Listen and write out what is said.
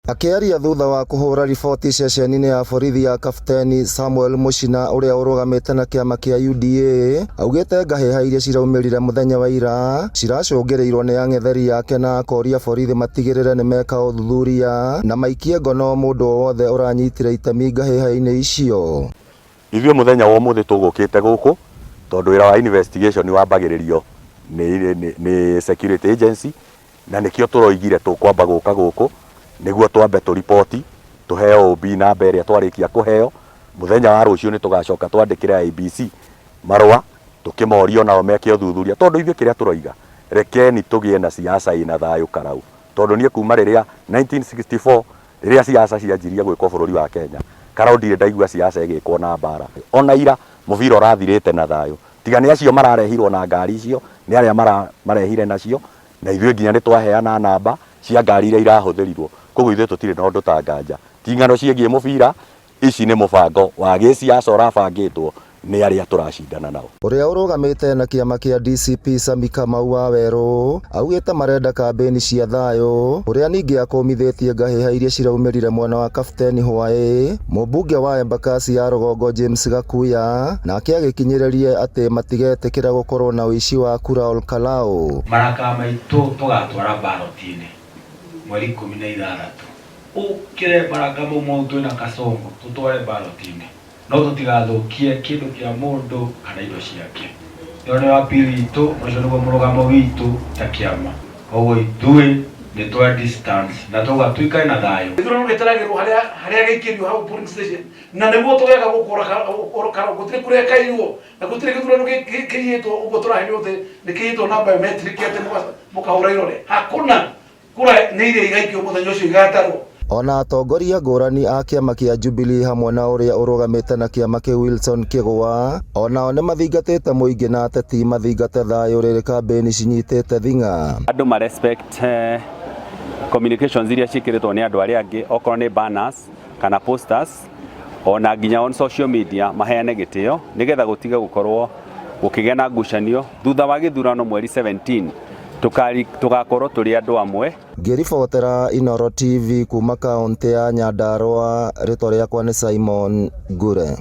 Akiaria thutha wa kuhura riboti ceceni-inĩ ya borithi ya Kapteni Samuel Muchina uria urugamite na kiama kia UDA, augite ngaheha iria ciraumirire muthenya wa ira ciracungirirwo ni ang'etheri yake na akoria borithi matigirire ni meka uthuthuria na maikie ngono mundu wothe uranyitire itemi ngaheha-inĩ icio. Ithuĩ muthenya wa umuthi tugukite guku tondu wira wa investigation wambagiririo ni security agency na nikio turoigire tukwamba guka guku niguo twambe tu report tuheo OB namba iria twarikia kuheo. Muthenya wa rucio ni tugacoka twandikire IBC marua tukimorio nao meke uthuthuria tondu ithuĩ kiria turoiga rekeni tugie na siasa ina thayu karau tondu nie kuma riria 1964 riria siasa cianjirie gwikwo bururi wa Kenya karau ndire ndaigua siasa igikwo na mbara ona ira muvira urathirite na thayu tiga ni acio mararehirwo na ngari icio ni aria marehire nacio na ithuĩ nginya ni twaheana namba cia ngari iria irahuthirirwo koguo ithuĩ tutire na undu ta nganja tingano ciegie muvira ici ni mubango wa gĩsiasa urabangitwo ni aria turacindana nao. Uria urugamite na kiama kia DCP Sami Kamau wa Weru augite marenda kambeni cia thayu uria ningi akomithitie ngaheha iria ciraumirire mwena wa Kapteni Hwaĩ. Mũmbunge wa Embakasi ya Rũgongo James Gakuya nake agikinyiririe ati matigetikira gukorwo na uici wa kura ol Kalau. Maraka maitu tugatwara balotini mweri 16 ukire baraka mũndũ na kasongo tutware balotini no tutigathukie kindu kia mundu kana indo ciake. Ndio wa pili itu mwisho niguo murugamo witu ta kiama koguo ithuĩ ni twa distance na tugatuika na thayu ithuĩ ngitaragirwo haria gikirio hau polling station na niguo tugeka gukora gutire kuria kairwo na gutire githurano gikiyitwo uguo turahenyo te nikiyitwo na biometric ate mukahura irore hakuna kura ni iria igaikio muthenya ucio igatarwo. Ona atongoria ngũrani a kiama kia Jubilee hamwe na uria urugamite na kiama kia Wilson Kigwa onao ni mathingatite muingi na ateti mathingate thayu riri kambeni cinyitite thinga. Andu ma respect communications iria cikiritwo ni andu aria angi okorwo ni banners kana posters ona nginya on social media maheane gitio nigetha gutiga gukorwo gukigia na ngucanio thutha wa githurano mweri 17 tugakorwo turi andu amwe. Ngiribotera Inooro TV kuma kaunti ya Nyandarua, ritwa riakwa ni Simon Ngure.